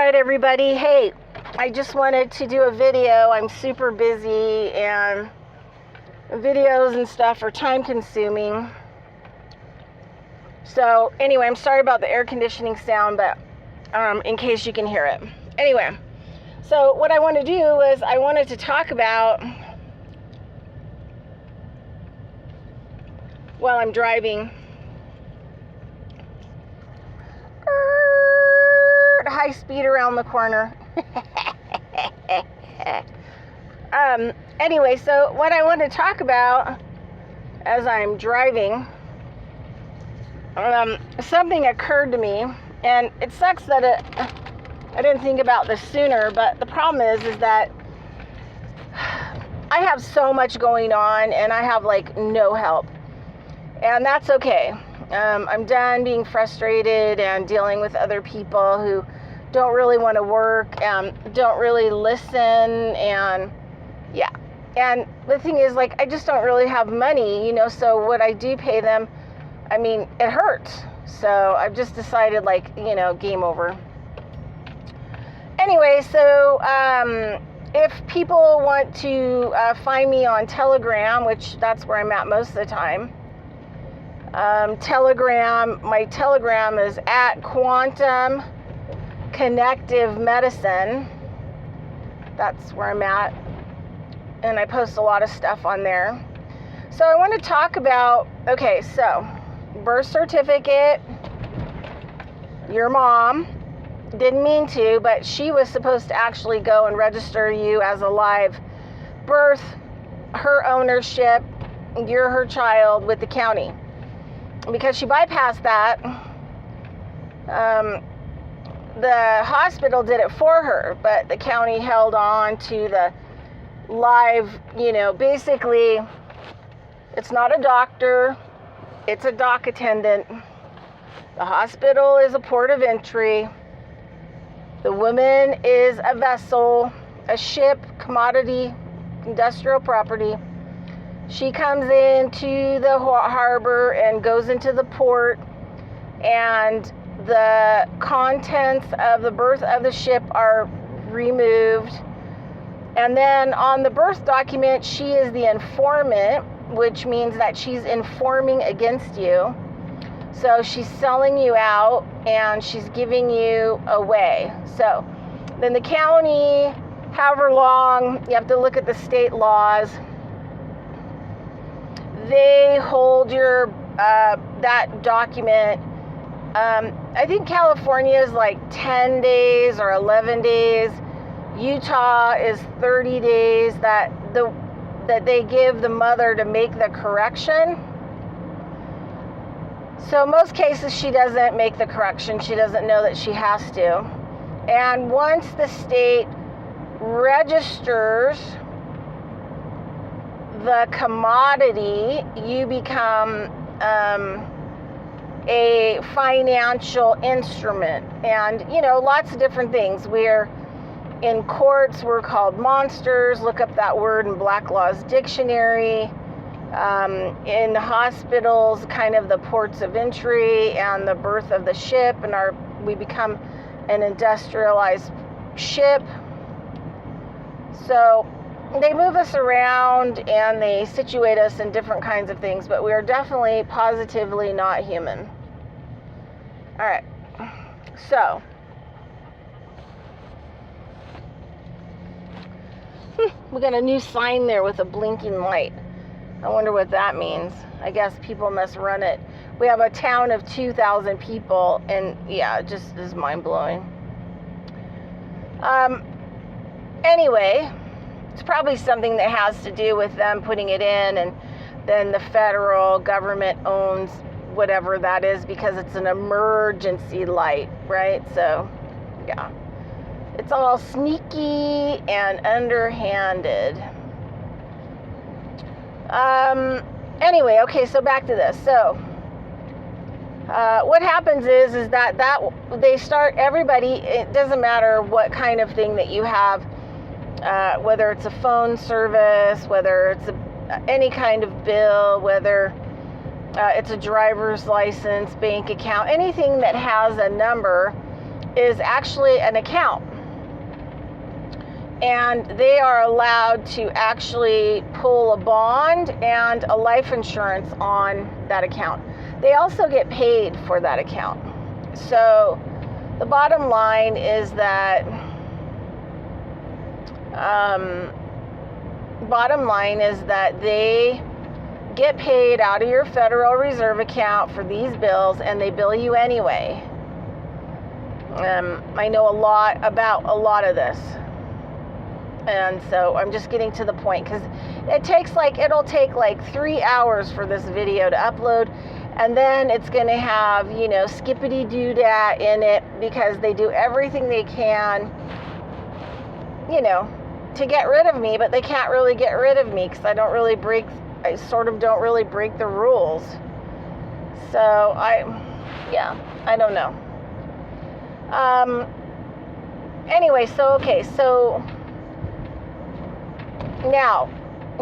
right, everybody. Hey, I just wanted to do a video. I'm super busy and videos and stuff are time consuming. So anyway, I'm sorry about the air conditioning sound, but in case you can hear it. Anyway, so what I want to do is I wanted to talk about, while I'm driving, high speed around the corner. Anyway, so what I want to talk about as I'm driving, something occurred to me, and it sucks that I didn't think about this sooner, but the problem is that I have so much going on and I have like no help, and that's okay. I'm done being frustrated and dealing with other people who don't really want to work and don't really listen, and yeah. And the thing is, like, I just don't really have money, so what I do pay them, I mean, it hurts. So I've just decided, like, game over. Anyway, so if people want to find me on Telegram, which that's where I'm at most of the time, Telegram, my Telegram is at Quantum Connective Medicine. That's where I'm at, and I post a lot of stuff on there. So I want to talk about, okay, so birth certificate, your mom didn't mean to, but she was supposed to actually go and register you as a live birth, her ownership, you're her child with the county. Because she bypassed that, the hospital did it for her, but the county held on to the live, basically, it's not a doctor, it's a dock attendant. The hospital is a port of entry. The woman is a vessel, a ship, commodity, industrial property. She comes into the harbor and goes into the port, and the contents of the berth of the ship are removed. And then on the birth document, she is the informant, which means that she's informing against you. So she's selling you out and she's giving you away. So then the county, however long, you have to look at the state laws, they hold your that document. I think California is like 10 days or 11 days. Utah is 30 days that they give the mother to make the correction. So most cases she doesn't make the correction. She doesn't know that she has to. And once the state registers the commodity, you become a financial instrument. And, lots of different things. We're in courts, we're called monsters. Look up that word in Blacklaw's dictionary. In hospitals, kind of the ports of entry and the birth of the ship, and we become an industrialized ship. So they move us around and they situate us in different kinds of things, but we are definitely positively not human. All right, so we got a new sign there with a blinking light. I wonder what that means. I guess people must run it. We have a town of 2,000 people, and yeah, it just is mind-blowing. Anyway, it's probably something that has to do with them putting it in, and then the federal government owns whatever that is because it's an emergency light, right? So, yeah. It's all sneaky and underhanded. Anyway, okay, so back to this. So, what happens is that they start, everybody, it doesn't matter what kind of thing that you have, whether it's a phone service, whether it's any kind of bill, whether it's a driver's license, bank account, anything that has a number, is actually an account. And they are allowed to actually pull a bond and a life insurance on that account. They also get paid for that account. So the bottom line is that they get paid out of your Federal Reserve account for these bills, and they bill you anyway. I know a lot about a lot of this. And so I'm just getting to the point, because it'll take like 3 hours for this video to upload, and then it's going to have, skippity doo dah in it, because they do everything they can, to get rid of me, but they can't really get rid of me because I sort of don't really break the rules. So I don't know. Anyway, so now,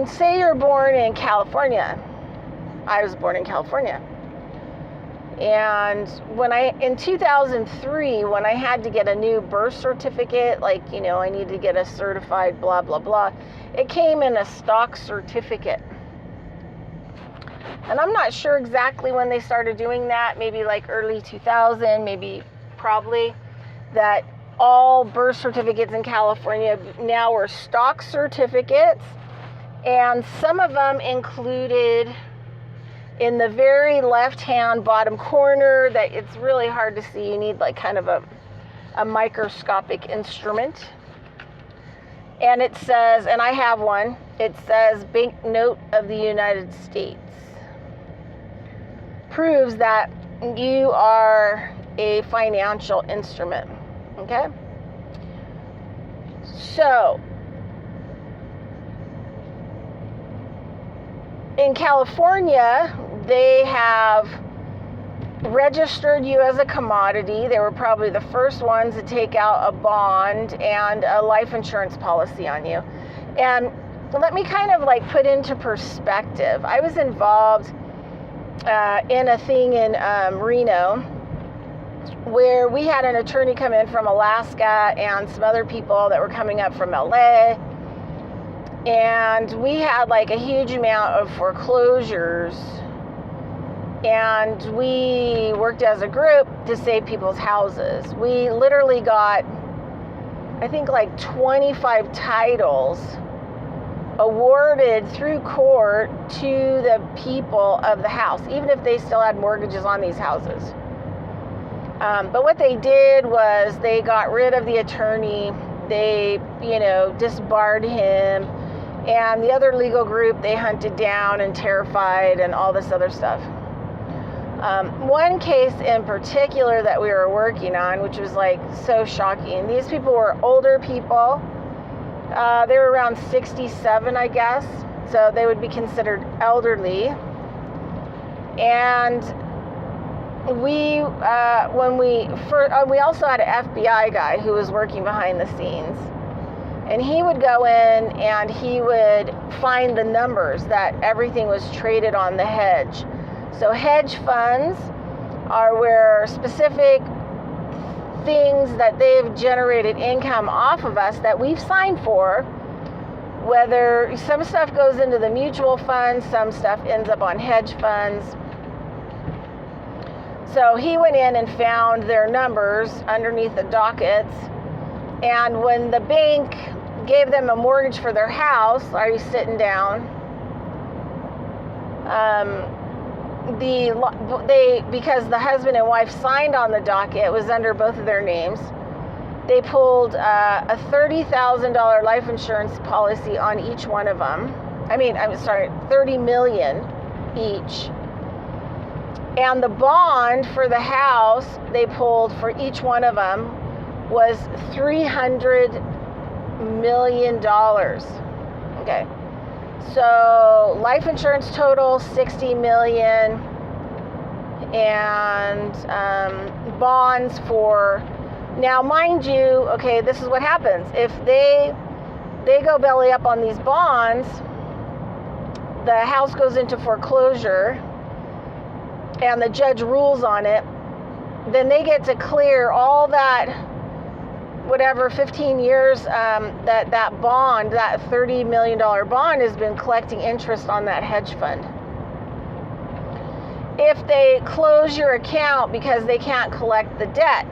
say you're born in California. I was born in California. And in 2003, when I had to get a new birth certificate, I needed to get a certified blah, blah, blah, it came in a stock certificate. And I'm not sure exactly when they started doing that, maybe like early 2000, probably, that all birth certificates in California now were stock certificates, and some of them included in the very left-hand bottom corner that it's really hard to see. You need like kind of a microscopic instrument. And it says, and I have one, it says Banknote of the United States. Proves that you are a financial instrument. Okay? So, in California, they have registered you as a commodity. They were probably the first ones to take out a bond and a life insurance policy on you. And let me kind of like put into perspective. I was involved in a thing in Reno, where we had an attorney come in from Alaska and some other people that were coming up from LA. And we had like a huge amount of foreclosures. And we worked as a group to save people's houses. We literally got, I think, like 25 titles awarded through court to the people of the house, even if they still had mortgages on these houses. But what they did was they got rid of the attorney. They, disbarred him. And the other legal group, they hunted down and terrified and all this other stuff. One case in particular that we were working on, which was like so shocking. These people were older people. They were around 67, I guess. So they would be considered elderly. And we also had an FBI guy who was working behind the scenes. And he would go in and he would find the numbers that everything was traded on the hedge. So hedge funds are where specific things that they've generated income off of us that we've signed for, whether some stuff goes into the mutual funds, some stuff ends up on hedge funds. So he went in and found their numbers underneath the dockets. And when the bank gave them a mortgage for their house, are you sitting down? Because the husband and wife signed on the docket, it was under both of their names. They pulled a $30,000 life insurance policy on each one of them. $30 million each. And the bond for the house they pulled for each one of them was $300 million. Okay. So life insurance total $60 million, and bonds for, now mind you, okay, this is what happens. If they go belly up on these bonds, the house goes into foreclosure and the judge rules on it, then they get to clear all that whatever, 15 years, that bond, that $30 million bond, has been collecting interest on that hedge fund. If they close your account because they can't collect the debt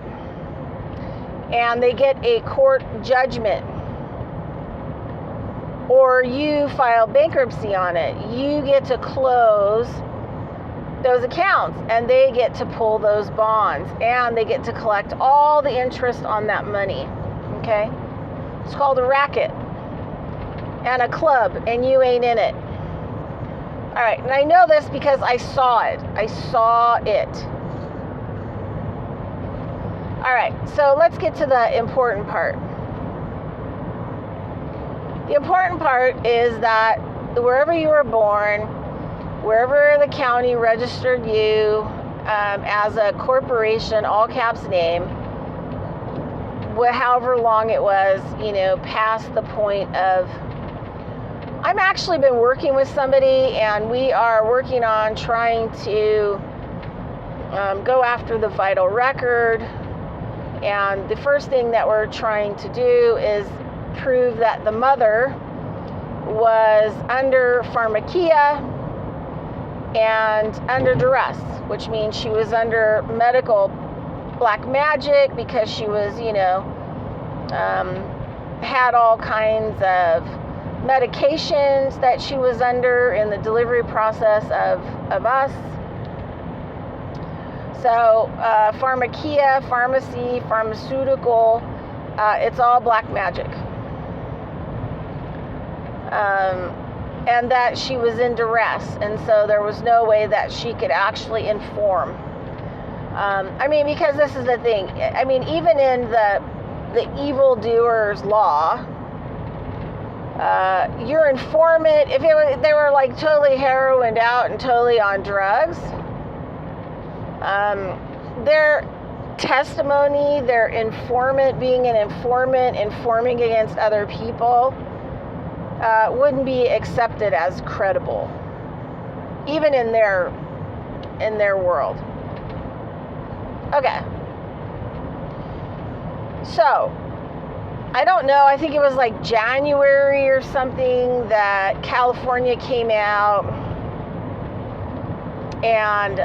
and they get a court judgment, or you file bankruptcy on it, you get to close those accounts and they get to pull those bonds and they get to collect all the interest on that money. Okay? It's called a racket and a club, and you ain't in it. All right, and I know this because I saw it. All right, so let's get to the important part. The important part is that wherever you were born, wherever the county registered you as a corporation, all caps name, however long it was, past the point of, I've actually been working with somebody, and we are working on trying to go after the vital record. And the first thing that we're trying to do is prove that the mother was under pharmakia and under duress, which means she was under medical black magic because she was, had all kinds of medications that she was under in the delivery process of us. So pharmakia, pharmacy, pharmaceutical, it's all black magic. And that she was in duress, and so there was no way that she could actually inform. Because this is the thing. Even in the evildoer's law, your informant, if they were like totally heroined out and totally on drugs, their testimony, their informant, being an informant, informing against other people, wouldn't be accepted as credible, even in their world. Okay. So, I don't know, I think it was like January or something that California came out and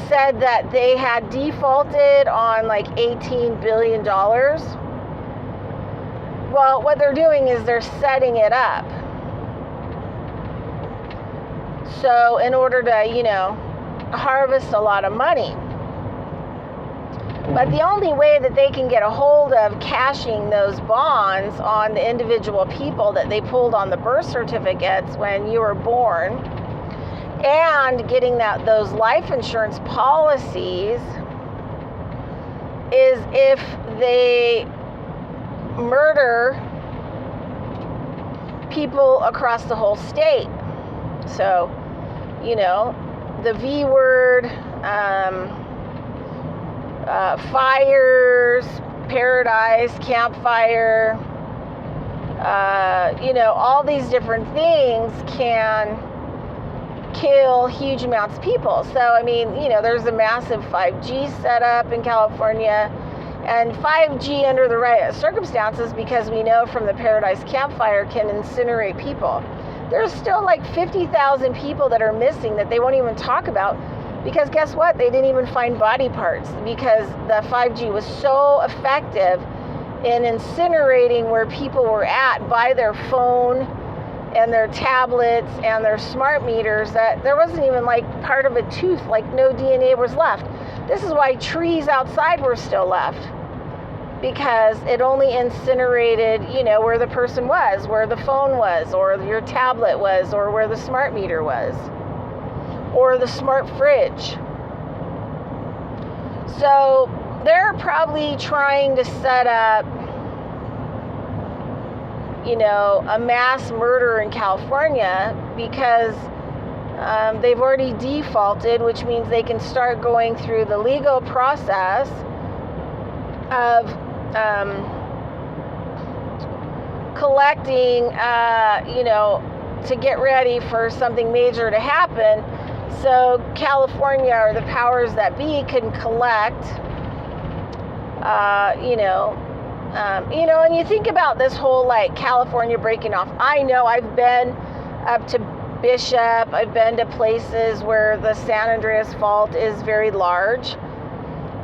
said that they had defaulted on like $18 billion. Well, what they're doing is they're setting it up. So in order to, harvest a lot of money. But the only way that they can get a hold of cashing those bonds on the individual people that they pulled on the birth certificates when you were born, and getting those life insurance policies, is if they murder people across the whole state. So, the V word, fires, paradise, campfire, all these different things can kill huge amounts of people. So, there's a massive 5G setup in California, and 5G under the right circumstances, because we know from the Paradise Campfire, can incinerate people. There's still like 50,000 people that are missing that they won't even talk about, because guess what? They didn't even find body parts, because the 5G was so effective in incinerating where people were at by their phone and their tablets and their smart meters, that there wasn't even like part of a tooth, like no DNA was left. This is why trees outside were still left, because it only incinerated, where the person was, where the phone was, or your tablet was, or where the smart meter was, or the smart fridge. So they're probably trying to set up, a mass murder in California, because they've already defaulted, which means they can start going through the legal process of collecting, to get ready for something major to happen. So California, or the powers that be, can collect And you think about this whole like California breaking off. I know I've been up to Bishop, I've been to places where the San Andreas Fault is very large,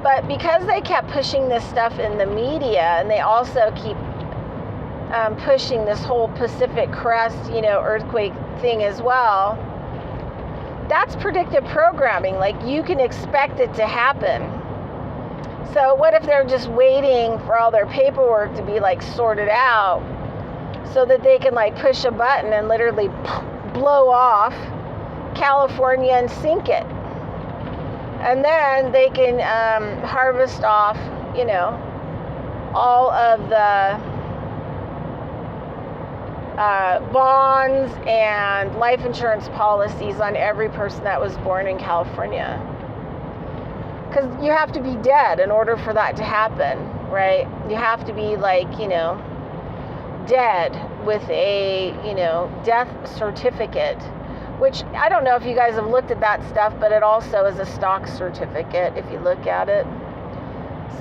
but because they kept pushing this stuff in the media, and they also keep pushing this whole Pacific Crest, earthquake thing as well, that's predictive programming. Like, you can expect it to happen. So what if they're just waiting for all their paperwork to be like sorted out so that they can like push a button and literally blow off California and sink it? And then they can harvest off, all of the bonds and life insurance policies on every person that was born in California. Because you have to be dead in order for that to happen, right? You have to be like, dead with a, death certificate, which I don't know if you guys have looked at that stuff, but it also is a stock certificate if you look at it.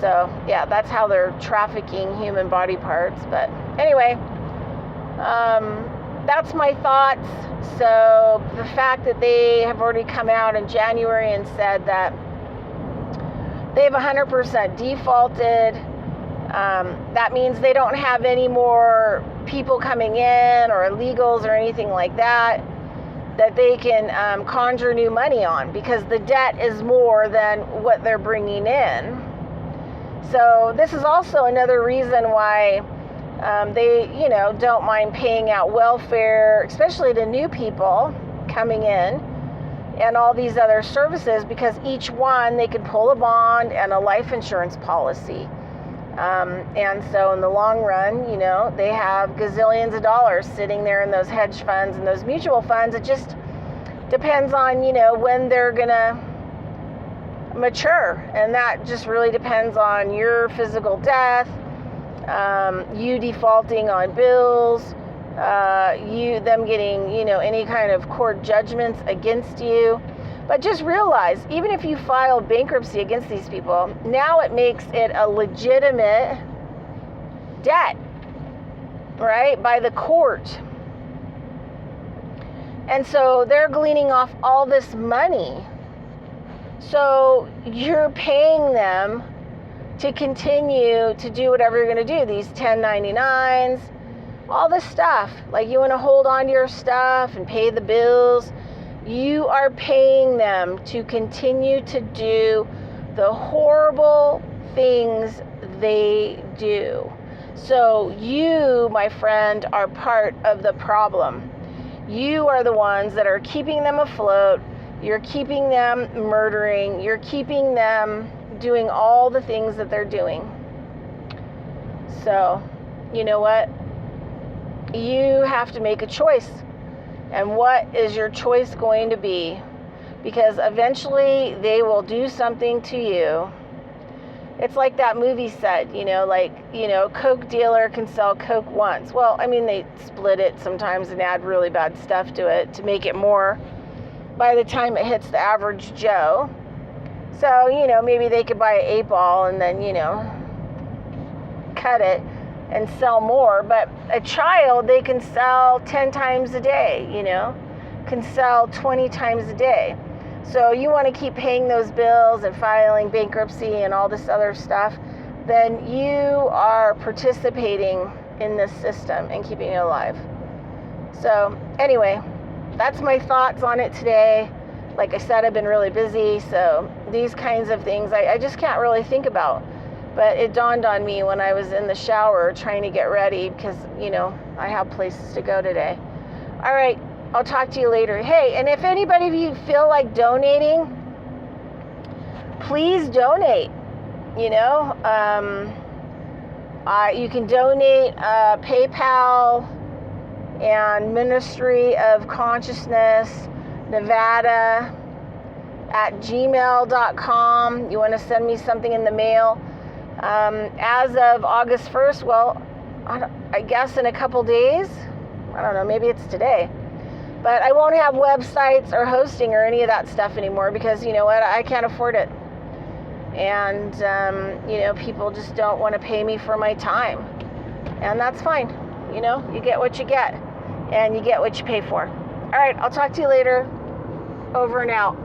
So, yeah, that's how they're trafficking human body parts. But anyway, that's my thoughts. So the fact that they have already come out in January and said that they've 100% defaulted. That means they don't have any more people coming in or illegals or anything like that they can conjure new money on, because the debt is more than what they're bringing in. So this is also another reason why they, don't mind paying out welfare, especially to new people coming in, and all these other services, because each one they could pull a bond and a life insurance policy. And so in the long run, they have gazillions of dollars sitting there in those hedge funds and those mutual funds. It just depends on, when they're going to mature. And that just really depends on your physical death, you defaulting on bills, them getting, any kind of court judgments against you. But just realize, even if you file bankruptcy against these people, now it makes it a legitimate debt, right, by the court. And so they're gleaning off all this money. So you're paying them to continue to do whatever you're going to do, these 1099s, all this stuff. Like, you want to hold on to your stuff and pay the bills. You are paying them to continue to do the horrible things they do. So you, my friend, are part of the problem. You are the ones that are keeping them afloat. You're keeping them murdering. You're keeping them doing all the things that they're doing. So, you know what? You have to make a choice. And what is your choice going to be? Because eventually they will do something to you. It's like that movie said, Coke dealer can sell Coke once. Well, they split it sometimes and add really bad stuff to it to make it more by the time it hits the average Joe. So, maybe they could buy an 8-ball and then, cut it and sell more. But a child, they can sell 10 times a day, can sell 20 times a day. So you want to keep paying those bills and filing bankruptcy and all this other stuff, then you are participating in this system and keeping it alive. So anyway, that's my thoughts on it today. Like I said, I've been really busy, so these kinds of things I just can't really think about. But it dawned on me when I was in the shower trying to get ready because, I have places to go today. All right, I'll talk to you later. Hey, and if anybody of you feel like donating, please donate. You can donate PayPal and Ministry of Consciousness Nevada at gmail.com. You want to send me something in the mail. As of August 1st, well, I guess in a couple days, I don't know, maybe it's today, but I won't have websites or hosting or any of that stuff anymore because you know what, I can't afford it. And, people just don't want to pay me for my time. And that's fine. You get what you get. And you get what you pay for. All right, I'll talk to you later. Over and out.